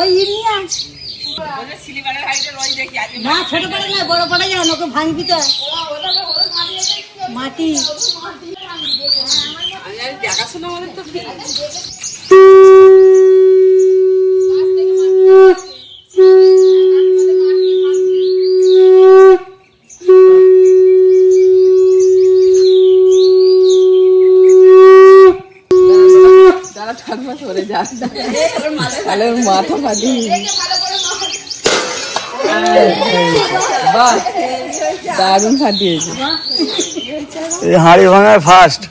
ওই ইনিয়া না ছোট পড়ে না বড় পড়ে যাও ওকে ভাঙবি তো মাটি দেখাশোনা আমাদের তো মাথা ফাটি দারুণ ফাটিয়েছে হাঁড়ি ভাঙায় ফার্স্ট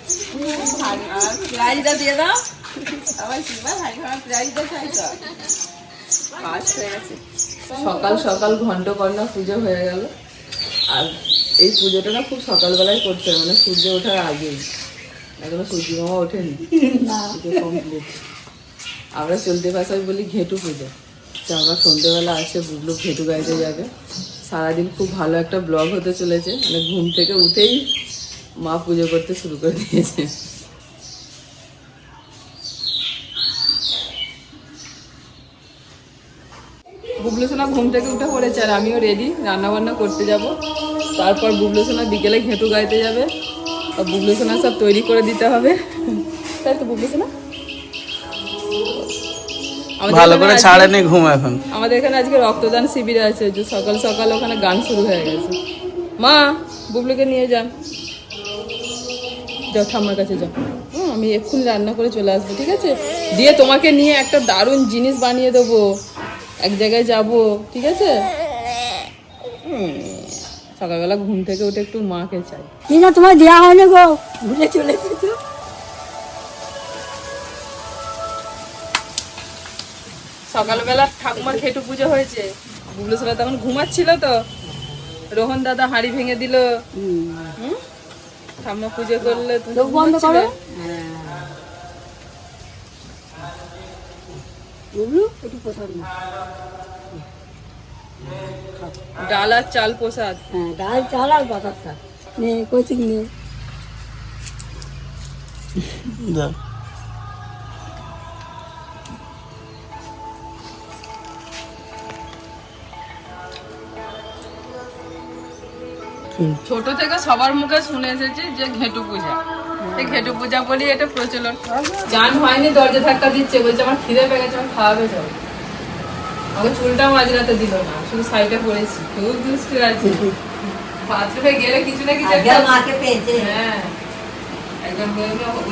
প্রাইজটা দিয়ে দাও সকাল সকাল ঘণ্টকর্ণা পুজো হয়ে গেল। আর এই পুজোটা না খুব সকালবেলায় করতে হয়, মানে সূর্য ওঠার আগেই, এখনো সূর্য মামা ওঠেনি। কমপ্লিট। আমরা চলতে ভাষায় বলি ঘেঁটু পুজো। তো আবার সন্ধ্যেবেলা আসে বুবলু ঘেঁটু গাইতে যাবে। সারাদিন খুব ভালো একটা ব্লগ হতে চলেছে, মানে ঘুম থেকে উঠেই মা পুজো করতে শুরু করে দিয়েছে। বুবলু সোনা ঘুম থেকে উঠে পড়েছে আর আমিও রেডি, রান্না বান্না করতে যাব। তারপর বুবলু সোনা বিকেলে ঘেঁটু গাইতে যাবে, আর বুবলু সোনা সব তৈরি করে দিতে হবে, তাই তো বুবলু সোনা? ভালো করে ছাড়েনি ঘুম এখন। আমাদের এখানে আজকে রক্তদান শিবির আছে, যে সকাল সকাল ওখানে গান শুরু হয়ে গেছে। মা বুবলুকে নিয়ে যান, যাও ঠাম্মার কাছে যাও। আমি এক্ষুনি রান্না করে চলে আসবো, ঠিক আছে? দিয়ে তোমাকে নিয়ে একটা দারুণ জিনিস বানিয়ে দেবো, এক জায়গায় যাব, ঠিক আছে? সকালবেলা ঘুম থেকে উঠে একটু মাকে চাই। না তোমার দেওয়া হয়নি গো, ভুলে চলে এসেছো। সকালবেলা ঠাকুমার ঘেঁটু পুজো হয়েছে, বুবলু সোনা তখন ঘুমাচ্ছিল, তো রোহন দাদা হাঁড়ি ভেঙে দিল। ঠাম্মা পুজো করলে বন্ধ করো। ডাল আর চাল প্রসাদ। হ্যাঁ ডাল চাল আর বাতাসা নে কোচিং নে। ছোট থেকে সবার মুখে শুনে এসেছি যে ঘেঁটু পূজা, এই ঘেঁটু পূজা বলি এটা প্রচলন। জান হয়নি দরজা ধাক্কা দিচ্ছে, বলছে আমার খিদে পেয়ে গেছে, আমার খাওয়াবে যাও। আমাকে চুলটাও মাঝরাতে দিল না, শুধু সাইডে পড়েছি। খুব দুষ্টু আছে, বাথরুমে গেলে কিছু না কিছু মাকে পেয়েছে। হ্যাঁ একদম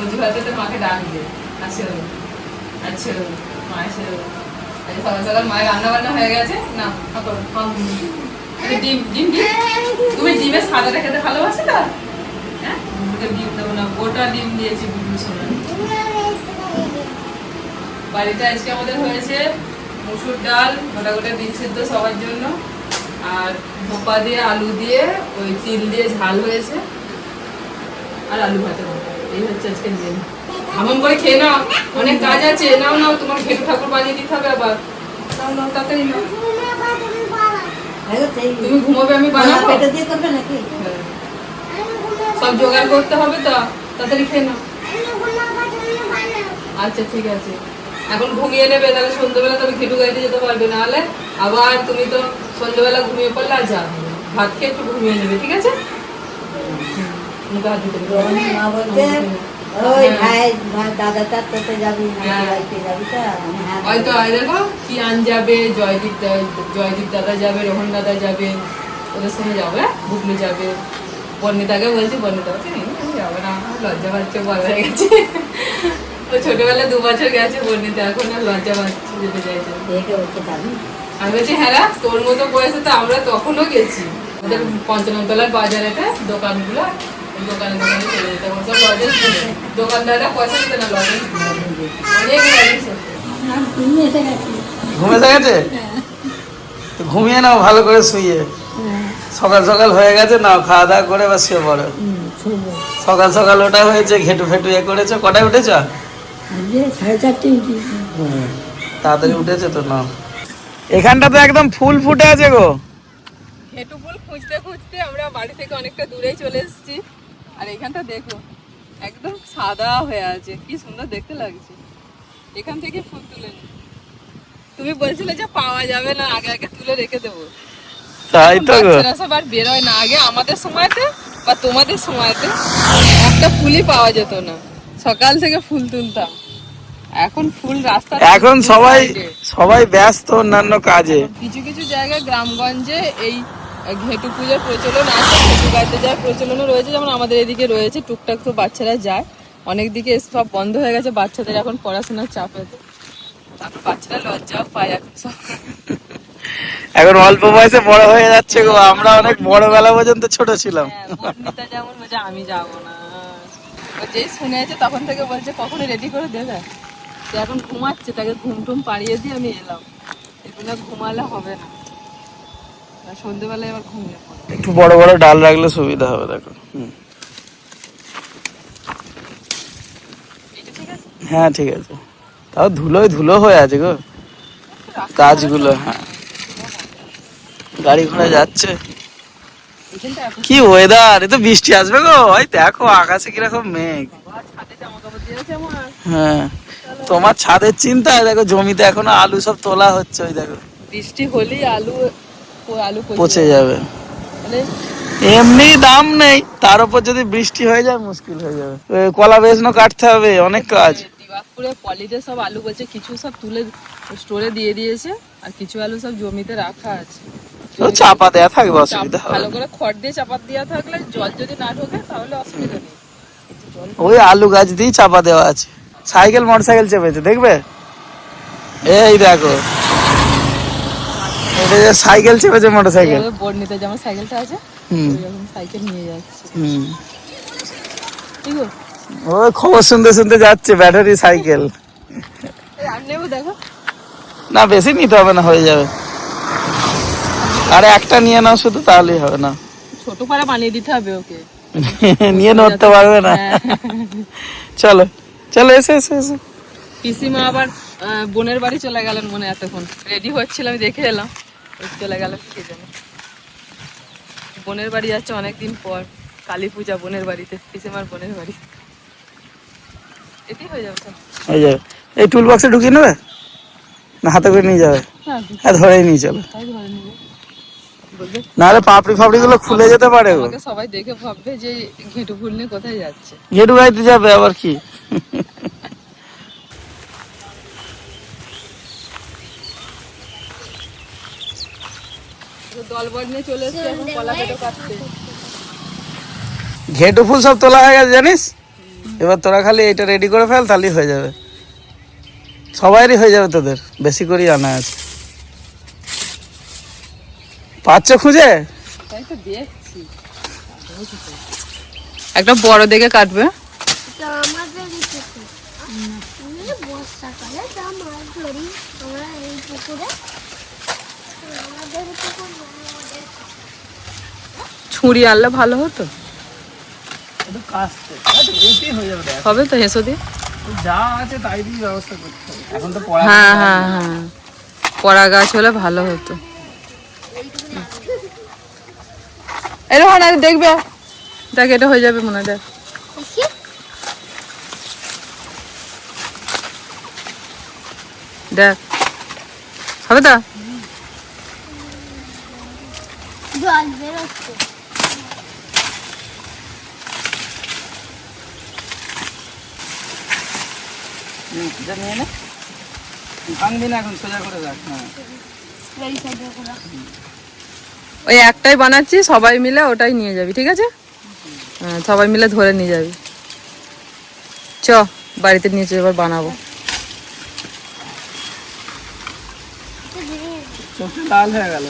অজুহাতে মাকে ডাকবে, আচ্ছা আচ্ছা মা এসে সকাল সকাল মায়ের রান্না বান্না হয়ে গেছে। না ডিম ডিম ডিম, তুমি ডিমের সাদাটা খেতে ভালোবাসো না? হ্যাঁ ডিম দেবো না, গোটা ডিম দিয়েছি বুবলু সোনা। বাড়িতে আজকে আমাদের হয়েছে মুসুর ডাল, গোটা গোটা ডিম সিদ্ধ সবার জন্য, আর ধোপা দিয়ে আলু দিয়ে ওই তিল দিয়ে ঝাল হয়েছে, আর আলু ভাজা। এই হচ্ছে আজকে দিন। এমন করে খেয়ে নাও, অনেক কাজ আছে। নাও নাও, তোমার ঘেঁটু ঠাকুর বানিয়ে দিতে হবে আবার। নাও নাও তাড়াতাড়ি নাও। তুমি ঘুমাবে, আমি বানাবো। সব জোগাড় করতে হবে তো, তাড়াতাড়ি খেয়ে নাও। আচ্ছা ঠিক আছে, এখন ঘুমিয়ে নেবে, তাহলে সন্ধ্যেবেলা তুমি ঘেঁটু গাইতে যেতে পারবে, নাহলে আবার তুমি তো সন্ধ্যেবেলা ঘুমিয়ে পড়লে আর যাবে। ভাত খেয়ে একটু ঘুমিয়ে নেবে, ঠিক আছে? মুখে হাত দিতে হয়তো দেখো কি আন যাবে, জয়দীপ দাদা যাবে, রোহন দাদা যাবে, ওদের সঙ্গে যাবে, বুবলু যাবে। বর্ণিতাকে বলছি, বর্ণিতা যাবে না, লজ্জা পাচ্ছে, বড় হয়ে গেছে। ও ছোটবেলায় 2 বছর গেছে বর্ণিতা, এখন আর লজ্জা পাচ্ছে, যেতে চাইছে। আমি বলছি হ্যাঁ তোর মতো বয়সে তো আমরা তখনও গেছি। ওদের 55 তলার বাজারেতে দোকানগুলো, দোকানে দোকানে চলে যেতে, সব লজেন্স ছিল। দোকানদাররা পয়সা দিতে না, লজেন্স অনেক ঘুমে গেছে, ঘুমিয়ে নাও ভালো করে শুয়ে। সকাল সকাল হয়ে গেছে, নাও খাওয়া দাওয়া করে বা শুয়ে পড়ো। সকাল সকাল ওটা হয়েছে, ঘেঁটু ফেটু এ করেছো। কটায় উঠেছ? 4:30 তাড়াতাড়ি উঠেছে তো। না এখানটা তো একদম ফুল ফুটে আছে গো। ঘেঁটু ফুল খুঁজতে খুঁজতে আমরা বাড়ি থেকে অনেকটা দূরেই চলে এসেছি। আর এখানটা দেখো একদম সাদা হয়ে আছে, কি সুন্দর দেখতে লাগছে। এখান থেকে ফুল তুলে নি। তুমি বলছিলে যে পাওয়া যাবে না, আগে আগে তুলে রেখে দেবো। তাই তো গো। বাচ্চারা সব আর বেরোয় না, আগে আমাদের সময়তে বা তোমাদের সময়তে একটা ফুলই পাওয়া যেত না, সকাল থেকে ফুল তুলতাম। এখন ফুল রাস্তা, এখন সবাই ব্যস্ত অন্যান্য কাজে। কিছু কিছু জায়গায় গ্রামগঞ্জে এই ঘেটু পুজোর প্রচলন আছে, ঘেটু গাইতে যাওয়ার প্রচলনও রয়েছে। যেমন আমাদের এদিকে রয়েছে, টুকটাক তো বাচ্চারা যায়। অনেক দিকে সব বন্ধ হয়ে গেছে বাচ্চাদের এখন পড়াশোনার চাপেতে, তারপর বাচ্চারা লজ্জাও পায় এখন সব। এখন অল্প বয়সে বড় হয়ে যাচ্ছে গো, আমরা অনেক বড়বেলা পর্যন্ত ছোট ছিলাম। বর্ণিতা যেমন বলছে আমি যাবো না, ও যেই শুনেছে তখন থেকে বলছে কখনো রেডি করে দেবে। সে এখন ঘুমাচ্ছে, তাকে ঘুম টুম পাড়িয়ে দিয়ে আমি এলাম। এগুলো ঘুমালে হবে না, সন্ধ্যেবেলায় আবার ঘুমিয়ে পড়ে। একটু বড় বড় ডাল রাখলে সুবিধা হবে, দেখো। এটা ঠিক আছে। হ্যাঁ ঠিক আছে, তাও ধুলো হয়ে আছে গো গাছগুলো। হ্যাঁ, গাড়ি ঘোড়া যাচ্ছে। এখানটা এখন কি ওয়েদার, এ তো বৃষ্টি আসবে গো। ওই দেখো আকাশে কিরকম মেঘ। ছাদে জামা কাপড় দিয়েছে আমার। হ্যাঁ, তোমার ছাদের চিন্তা। দেখো জমিতে এখনো আলু সব তোলা হচ্ছে, ওই দেখো। বৃষ্টি হলেই আলু পচে যাবে। মানে এমনি দাম নেই, তার উপর যদি বৃষ্টি হয়ে যায় মুশকিল হয়ে যাবে। কলা বেচনো কাটতে হবে, অনেক কাজ। দিবাকপুরে পলিতে সব আলু বলছে কিছু সব তুলে স্টোরে দিয়ে দিয়েছে, আর কিছু আলু সব জমিতে রাখা আছে। ও চাপা দেয়া থাকবে, অসুবিধা হবে ভালো না। করে খড় দিয়ে চাপা দেওয়া থাকলে জল যদি না ঢোকে তাহলে অসুবিধা নেই। কিন্তু জল ওই আলু গাছ দিয়ে চাপা দেওয়া আছে। সাইকেল মোটরসাইকেল চেপেছে, দেখবে। এই দেখো, এটা যে সাইকেল চেপেছে, মোটরসাইকেল। বর্ণিতে যেমন সাইকেলটা আছে, ওইরকম সাইকেল নিয়ে যাচ্ছে। ঠিক আছে, ওই খবর শুনতে শুনতে যাচ্ছে, ব্যাটারি সাইকেল। আর নেবো দেখো। না বেশি নিতে হবে না, হয়ে যাবে। আর একটা নিয়ে নাও শুধু, তাহলেই হবে না। ছোট পাড়া বানিয়ে দিতে হবে ওকে, নিয়ে নড়তে পারবে না। হ্যাঁ। চলো চলো, এসে এসে এসে। পিসিমা আবার বোনের বাড়ি চলে গেলেন মনে হয়, এতক্ষণ রেডি হচ্ছিল, আমি দেখে এলাম। ওই চলে গেল কে জানে, বোনের বাড়ি যাচ্ছে অনেকদিন পর। কালী পূজা বোনের বাড়িতে, পিসিমার বোনের বাড়ি। এটাই হয়ে যাবে সব। হয়ে যাবে। এই টুল বক্সে ঢুকিয়ে নেবে না হাতে করে নিয়ে যাবে? হ্যাঁ, ধরেই নিয়ে চলো। তাই ধরে নেবো। বলবে নাহলে পাপড়ি ফাপড়ি গুলো খুলে যেতে পারে গো। আমাকে সবাই দেখে ভাববে যে ঘেটু ফুল নিয়ে কোথায় যাচ্ছে। ঘেটু গাইতে যাবে আবার কি? দলবল নিয়ে চলে এসছে এখন কলা কেটে কাটতে। ঘেটু ফুল সব তোলা হয়ে গেছে জানিস। এবার তোরা খালি এটা রেডি করে ফেল, তাহলেই হয়ে যাবে। সবাইরই হয়ে যাবে, তোদের বেশি করেই আনা আছে। পাচ্ছ খুঁজে? তাই তো দেখছি। একটা বড় দেখে কাটবে। বর্ষাকালে যা মাছ ধরি আমরা এই পুকুরে, আমাদের পুকুর ছুরি আনলে ভালো হতো। হবে তো হেসো দিয়ে। যা আছে তাই দিয়ে ব্যবস্থা করতে হবে। এখন তো হ্যাঁ হ্যাঁ হ্যাঁ, পড়া গাছ হলে ভালো হতো। এরকম আর দেখবে, দেখ এটা হয়ে যাবে মনে হয়। দেখ দেখ, হবে তো। জল বেরোচ্ছে। নিয়ে নে, ভাঙবি না এখন, সোজা করে রাখ। হ্যাঁ, এই সাইডে করা। ওই একটাই বানাচ্ছি, সবাই মিলে ওটাই নিয়ে যাবি, ঠিক আছে? হ্যাঁ, সবাই মিলে ধরে নিয়ে যাবি। চ বাড়িতে নিয়ে চল, এবার বানাবো। চোখে লাল হয়ে গেল।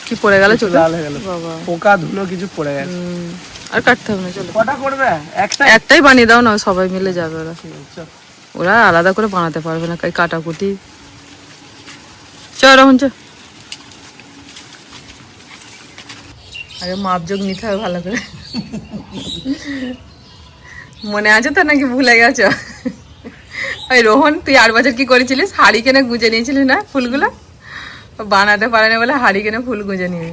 কি পড়ে গেল চোখে? লাল হয়ে গেল, বাবা। পোকা ধুলো কিছু পড়ে গেছে। আর কাটতে হবে না, চলো। কটা করবে? একটা। একটাই বানিয়ে দাও না, সবাই মিলে যাবে ওরা। ওরা আলাদা করে বানাতে পারবে না, কাই কাটাকুটি। চ রহন চ। আগে মাপযোগ নিতে হবে ভালো করে। মনে আছে তো নাকি ভুলে গেছো? ওই রোহন, তুই 8 বছর কি করেছিলিস? হাড়ি কেনে গুজে নিয়েছিলিস না ফুলগুলো? বানাতে পারে না বলে হাড়ি কেনে ফুল গুজে নিয়ে।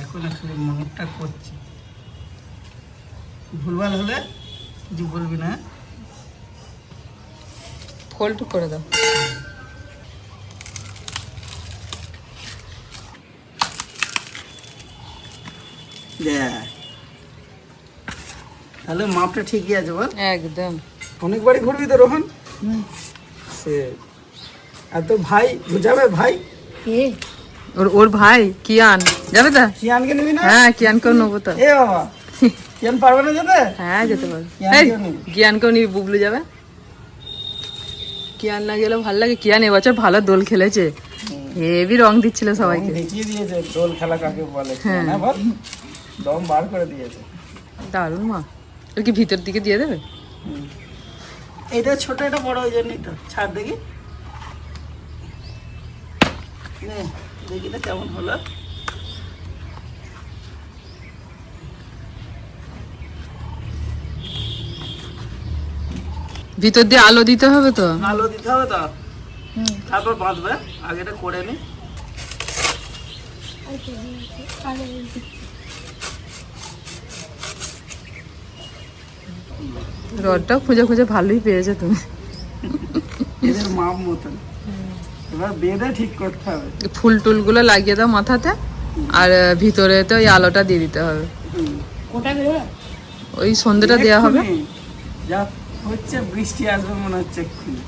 এখন মনটা করছি, ভুলভাল হলে কিছু বলবি না? ফোল্ড করে দাও। দেখ তাহলে মাপটা ঠিকই আছে বল। একদম। অনেকবারই ঘুরবি তো রোহন? সে আর তো ভাই বুঝাবে ভাই কে? ওর ভাই কিয়ান যাবে তো? কিয়ানকে নিবি না? হ্যাঁ, কিয়ানকেও নেবো তো। এ বাবা, কিয়ান পারবে না যেতে? হ্যাঁ, যেতে পারবে। কিয়ানকেও নিবি? কিয়ানকেও নিবি, বুবলু যাবে। কিয়ান না গেলেও ভালো লাগে। কিয়ান এবছর ভালো দোল খেলেছে, হেভি রং দিচ্ছিল সবাইকে। দেখিয়ে দিয়েছে দোল খেলা কাকে বলে। হ্যাঁ। না বল, দম বার করে দিয়েছে। দারুণ মা। ওর কি ভিতর দিকে দিয়ে দেবে? এটা ছোট, এটা বড়, ওই জন্যই তো। ছাড় দেখি, নে দেখি না কেমন হলো। ভিতর দিয়ে আলো দিতে হবে তো। আলো দিতে হবে তো, তারপর বাঁধবে। আগে এটা করে নি। রডটা খুঁজে খুঁজে ভালোই পেয়েছে তুমি। এদের মাপ মতন এবার বেঁধে ঠিক করতে হবে। ফুল টুল গুলো লাগিয়ে দাও মাথাতে, আর ভিতরে তো ওই আলোটা দিয়ে দিতে হবে। কোটা বেরোলো? ওই সন্ধ্যেটা দেওয়া হবে। এক্ষুনি যা হচ্ছে, বৃষ্টি আসবে মনে হচ্ছে এক্ষুনি।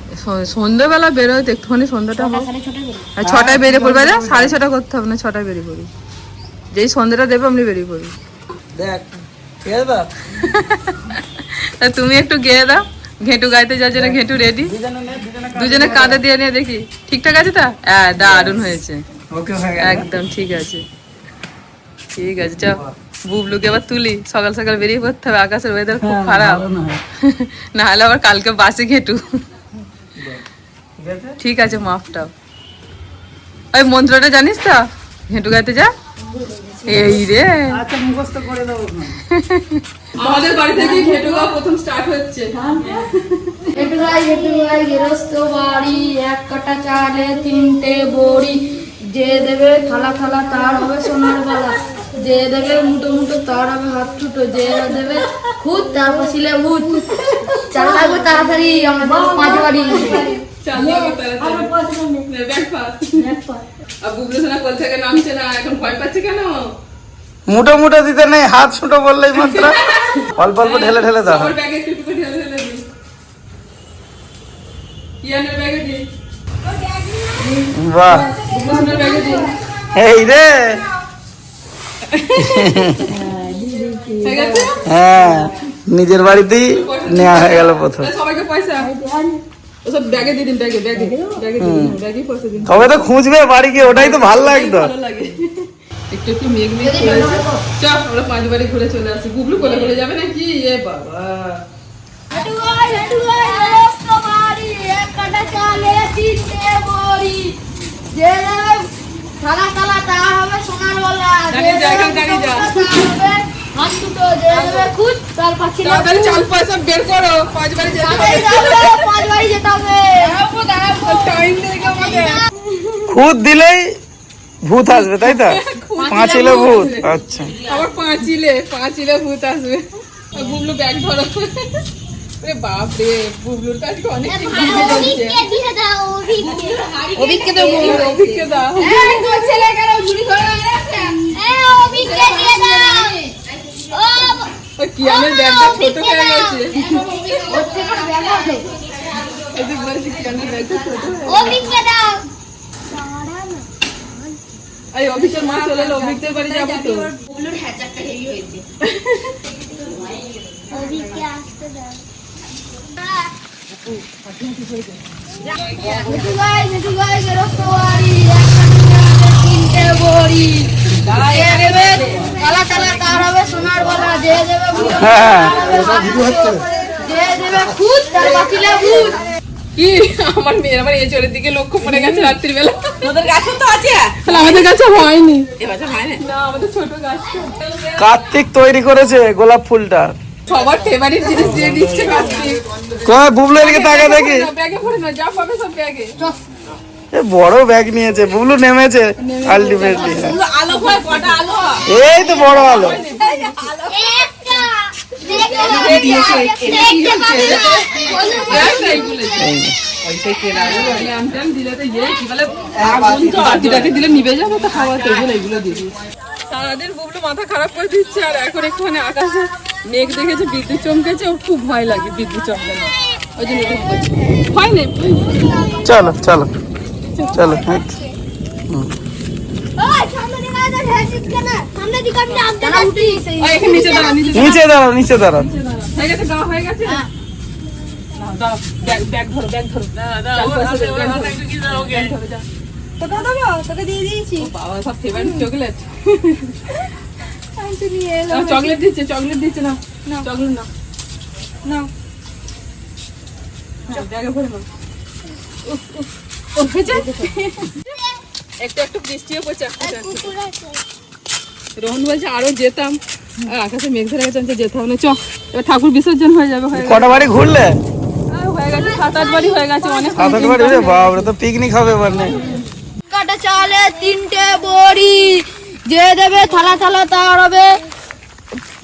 সন্ধ্যেবেলা বেরোয় তো, একটুখানি সন্ধ্যাটা হোক। সাড়ে ছটা বেরোলো? আর 6টায় বেরিয়ে পড়বে। 6:30 করতে হবে না, 6টায় বেরিয়ে পড়ি। যেই সন্ধ্যাটা দেবে আপনি বেরিয়ে পড়ি। দেখ ঠিক আছে তো? তা তুমি একটু গেয়ে দাও। ঘেঁটু গাইতে যাচ্ছে না, ঘেঁটু রেডি। দুজনে নে, দুজনে কাঁধে দিয়ে নিয়ে দেখি ঠিকঠাক আছে তো। হ্যাঁ, দারুণ হয়েছে, ওকে হয়ে গেল। একদম ঠিক আছে। ঠিক আছে, চল বুবলুকে আবার তুলি। সকাল সকাল বেরিয়ে পড়তে হবে, আকাশের ওয়েদার খুব হ্যাঁ, খারাপ। ভালো না হয়। না হলে আবার কালকে বাসে ঘেঁটু। ঠিক আছে? ঠিক আছে, মাপটাও। ওই মন্ত্রটা জানিস তো, ঘেঁটু গাইতে যা। এই রে, আচ্ছা মুখস্থ করে দেবো। আমাদের বাড়ি থেকে ঘেঁটু গাওয়া প্রথম স্টার্ট হচ্ছে। হেঁটু গাই গৃহস্থ বাড়ি, এক কাটা চালে 3টে বড়ি। যে দেবে থালা থালা তার হবে সোনার বালা, যে দেবে মুটো মুটো তার হবে হাত ছুটো, যে দেবে খুদ তার পাশিলে ভূত। চাল লাগবে তাড়াতাড়ি, আমার 5 বাড়ি। চাল লাগবে তাড়াতাড়ি। Bag pass. আর বুবলু সোনা কোল থেকে নামছে না, এখন ভয় পাচ্ছে কেন? মুটো মুটো দিতে নেই, হাত ছোট বললেই মাত্র। অল্প অল্প ঢেলে ঢেলে দাও। আমার ব্যাগে একটু একটু ঢেলে ঢেলে দিই। ইয়ানের ব্যাগে দিই, বাহ, বুবলু সোনার ব্যাগে দিই। এই রে। ঠিক আছে? হ্যাঁ, নিজের বাড়িতেই নেওয়া হয়ে গেল প্রথম। সবাইকে পয়সা ওসব ব্যাগে দিয়ে দিন, ব্যাগে ব্যাগে ব্যাগে দিয়ে দিন, ব্যাগে পয়সা দিন। তবে তো খুঁজবে বাড়ি গিয়ে, ওটাই তো ভালো লাগতো। ভালো লাগে। একটু একটু মেঘ মেঘ করেছে। চল আমরা 5 বাড়ি ঘুরে চলে আসি। বুবলু কোলে কোলে যাবে নাকি? এ বাবা, হেঁটু গাই গৃহস্থ বাড়ি, এক কাটা চালে 3টে বড়ি। যে দেবে থালা থালা তার হবে সোনার বালা, যে দাঁড়িয়ে যা, দেবে এখন দাঁড়িয়ে যা। মুটো মুটো তার হবে হাত দুটো, যে দেবে খুদ তার পাশিলে তাড়াতাড়ি চাল পয়সা বের করো, 5 বাড়ি যেতে হবে। তাড়াতাড়ি যাবে, 5 বাড়ি যেতে হবে। টাইম নেই আমাদের। খুদ দিলেই ভূত আসবে, তাই তো? পাঁচিলে ভূত, আচ্ছা। আবার পাঁচিলে ভূত আসবে। আর বুবলু ব্যাগ ধরো। আরে বাপ রে, বুবলুর তো আজকে অনেক চিন্তা হচ্ছে। অভিককে দিয়ে দাও, অভিককে। অভিককে দাও, অভিককে দাও। এই তোর ছেলে কেন ঝুড়ি ধরে আছে? এই অভিককে দিয়ে দাও। ও ওই কিয়ানের ব্যাগটা ছোট হয়ে গেছে। ওর থেকে ব্যাগ আছে। এই যে বলছি কিয়ানের ব্যাগটা ছোট হয়ে গেছে। অভিককে দাও। এই অভিকের মা চলে এলো, অভিকদের বাড়ি যাবো তো। অভিককে আসতে দাও। হেঁটু গাই গৃহস্থ বাড়ি, এক কাটা চালে 3টে বড়ি। যে দেবে কালা কালা তার হবে সোনার বালা, যে দেবে মুটো মুটো হ্যাঁ, তার হবে হাত দুটো, যে দেবে খুদ তার পাশিলে ভূত। কি আমার মেয়ের আবার এচরের দিকে লক্ষ্য পড়ে গেছে রাত্রির বেলা। তোদের গাছও তো আছে। তাহলে আমাদের কাছে হয়নি। এবছর হয় না। না, আমাদের ছোট গাছ। কার্তিক তৈরি করেছে গোলাপ ফুলটা। সবার ফেভারিট জিনিস দিয়ে দিচ্ছে কার্তিক। কয় বুবলু এদিকে তাকা দেখি। ব্যাগে পড়ে না, যা পাবে সব ব্যাগে। এ বড় ব্যাগ নিয়েছে, বুবলু নেমেছে আলটিমেটলি। আলো হয়, কটা আলো হয়? এই তো বড় আলো। একটা দিলে নিবে যাবে তো খাওয়া টেবিল এগুলো দিয়ে সারাদিন বুবলু মাথা খারাপ করে দিচ্ছে আর এখন একটুখানি আকাশে মেঘ দেখেছে বিদ্যুৎ চমকেছে ওর খুব ভয় লাগে বিদ্যুৎ চমকানো ওই জন্য এরকম করছে ভয় নেই চলো চলো চলো এখানে নিচে দাঁড়া নিচে দাঁড়াও নিচে দাঁড়াও হয়ে গেছে গাওয়া হয়ে গেছে দাও ব্যাগ ধরো কোথাও দেবো তোকে দিয়ে দিয়েছি বাবা সব ফেভারিট চকলেট চকলেট দিচ্ছে না চকলেট না ব্যাগে ভরে নাও একটু বৃষ্টিও পড়ছে রোহন বলছে আরো যেতাম আর আকাশে মেঘ ধরে গেছে যেতাম না এবার ঠাকুর বিসর্জন হয়ে যাবে কটা বাড়ি ঘুরলে হয়ে গেছে 7-8 বাড়ি হয়ে গেছে অনেক 7-8 বাড়ি বাবরে তো পিকনিক হবে মানে কাটা চালে 3টে বড়ি যে দেবে থালা থালা তার হবে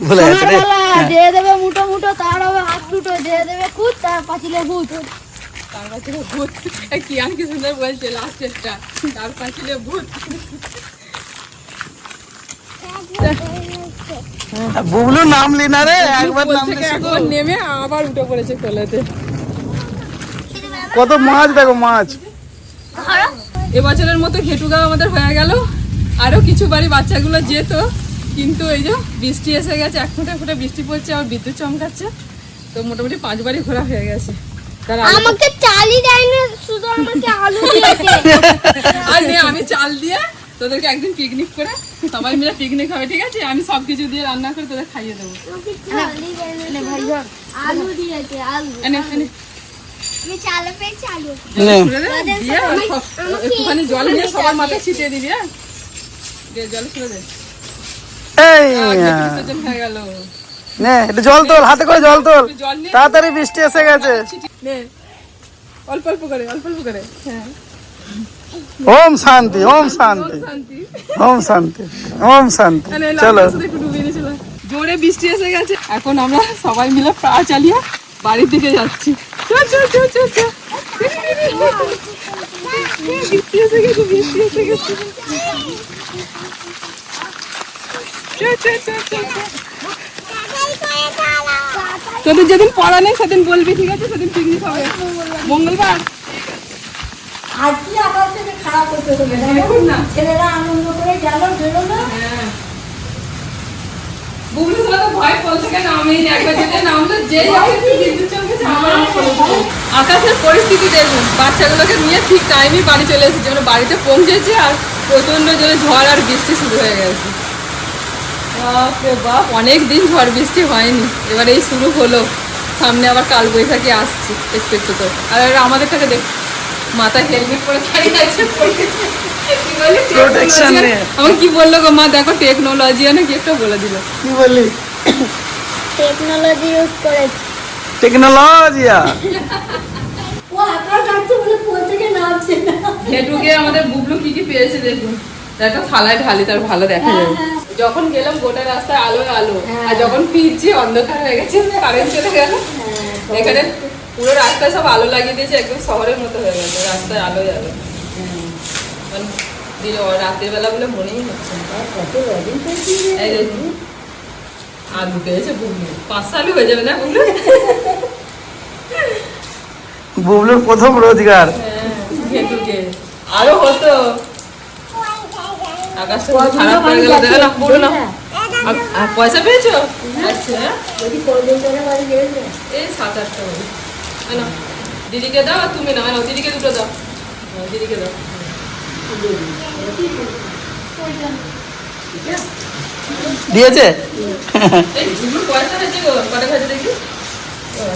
বলে সোনার বালা, যে দেবে মুঠো মুঠো তার হবে হাত দুটো, যে দেবে খুদ তার পাঁচিলে ভূত। তার পাঁচিলে ভূত কি আর কি সুন্দর বলছে লাস্টেরটা তার পাঁচিলে ভূত বুবলু নামলি না রে একবার কোল নামলি থেকে একবার নেমে আবার উঠে পড়েছে কোলেতে কত মাছ দেখো মাছ এবছরের মতো ঘেটুগাঁও আমাদের হয়ে গেল আরো কিছু বাড়ি বাচ্চাগুলো যেত কিন্তু এই যে বৃষ্টি এসে গেছে এক ফুটে ফুটে বৃষ্টি পড়ছে আবার বিদ্যুৎ চমকাচ্ছে তো মোটামুটি 5 বাড়ি ঘোরা হয়ে গেছে আমাকে চালই দেয়নি, শুধু আমাকে আলু দিয়েছে। আর নে আমি চাল দিয়ে তোদেরকে একদিন পিকনিক করে সবাই মিলে পিকনিক হবে ঠিক আছে আমি সবকিছু দিয়ে রান্না করে তোদের খাইয়ে দেবো আমাকে চালই দেয়নি ভাই, আলু দিয়েছে আলু। এনে এনে আমি চালে পেয়েছি আলু। ছুঁড়ে দে, দিয়ে একটুখানি জল নিয়ে সবার মাথায় ছিটিয়ে দিবি হ্যাঁ দিয়ে জল ছুঁড়ে দে এই বিসর্জন হয়ে গেল নে একটু জল তোল হাতে করে জল তোল জল নিয়ে তাড়াতাড়ি বৃষ্টি এসে গেছে নে অল্প অল্প করে হ্যাঁ ওম শান্তি ওম শান্তি শান্তি ওম শান্তি ওম শান্তি এনে চলো লাল একটু ডুবিয়ে দিয়েছিল জোরে বৃষ্টি এসে গেছে এখন আমরা সবাই মিলে পা চালিয়ে বাড়ির দিকে যাচ্ছি চল চল চল চল চল বৃষ্টি এসে গেছে চল চল চল চল তোদের যেদিন পড়া নেই সেদিন বলবি ঠিক আছে সেদিন পিকনিক হবে মঙ্গলবার আজকে আবার থেকে খারাপ হতে হবে না, ছেলেরা আনন্দ করে গেল বেরোলো। বুবলু তো ভয় ফল থেকে নামেই না একবার যেতে নামলো যে যাবে বিদ্যুৎ চমকেছে আমার আকাশের পরিস্থিতি দেখুন বাচ্চাগুলোকে নিয়ে ঠিক টাইমে বাড়ি চলে এসেছে মানে বাড়িতে পৌঁছেছে আর প্রচন্ড জোরে ঝড় আর বৃষ্টি শুরু হয়ে গেছে বাপরে বাপ অনেক দিন ঝড় বৃষ্টি হয়নি এবার এই শুরু হলো সামনে আবার কালবৈশাখী আসছে একটু একটু তো আর আমাদেরটাকে দেখ মাথায় হেলমেট পরে দাঁড়িয়ে আছে Protection নিয়ে। আমাকে কি বললো গো মা দেখো টেকনোলজি নাকি একটা বলে দিল কি বললি টেকনোলজি ইউজ করে টেকনোলজিয়া ও আকাশ ডাকতে বলে কোল থেকে নামছে না। হেঁটুকে আমাদের বুবলু কি কি পেয়েছে দেখুন একটা থালায় ঢালি তার ভালো দেখা যাবে যখন গেলাম গোটা রাস্তায় আলো আলো আর যখন ফিরছি অন্ধকার হয়ে গেছে কারেন্ট চলে গেল এখানে পুরো রাস্তায় সব আলো লাগিয়ে দিয়েছে একদম শহরের মতো হয়ে গেছে রাস্তায় আলোয় আলো দিলে রাতের বেলা বলে মনেই হচ্ছে এই দেখুন আলু পেয়েছে বুবলু 5 সালই হয়ে যাবে না বুবলু বুবলুর প্রথম রোজগার ঘেটুকে আরো হতো আকাশটা পুরো খারাপ হয়ে গেল দেখো না বলো না আর পয়সা পেয়েছো আচ্ছা যদি কোলদিন করে বাড়ি গেছে এই 7-8টা বাজে না দিদিকে দাও আর তুমি নাও দিদিকে দুটো দাও দিদিকে দাও দিয়েছে এই দুটো পয়সা হয়েছে গো কটা খাইতে দেখি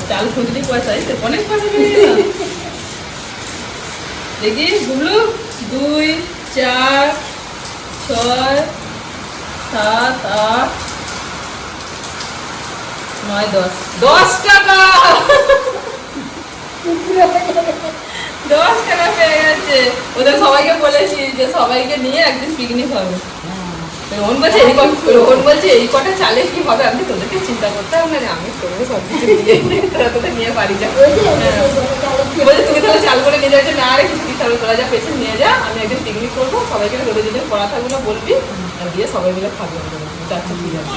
চাল খুঁজলি পয়সা এই তো অনেক পয়সা পেয়ে গেল দেখি গুলো 2 4 6 7 8 9 10 টাকা 10 টাকা পেয়ে গেছে ওদের সবাইকে বলেছি যে সবাইকে নিয়ে একদিন পিকনিক হবে রোহন বলছে এই কটা চালে কি হবে, আমি তোদেরকে চিন্তা করতে হবে না, আমি তোদের সব কিছু দিয়ে তোরা তোদের নিয়ে বাড়ি যা। বলছে তুমি তাহলে চাল করে নিয়ে যাচ্ছে, না রে কিছু দিতে হবে, তোরা যা পেছন নিয়ে যা, আমি একদিন পিকনিক করবো, সবাইকে তোদের যেদিন পড়া থাকবে না বলবি, আর দিয়ে সবাই মিলে খাবো। যাচ্ছে ঠিক আছে।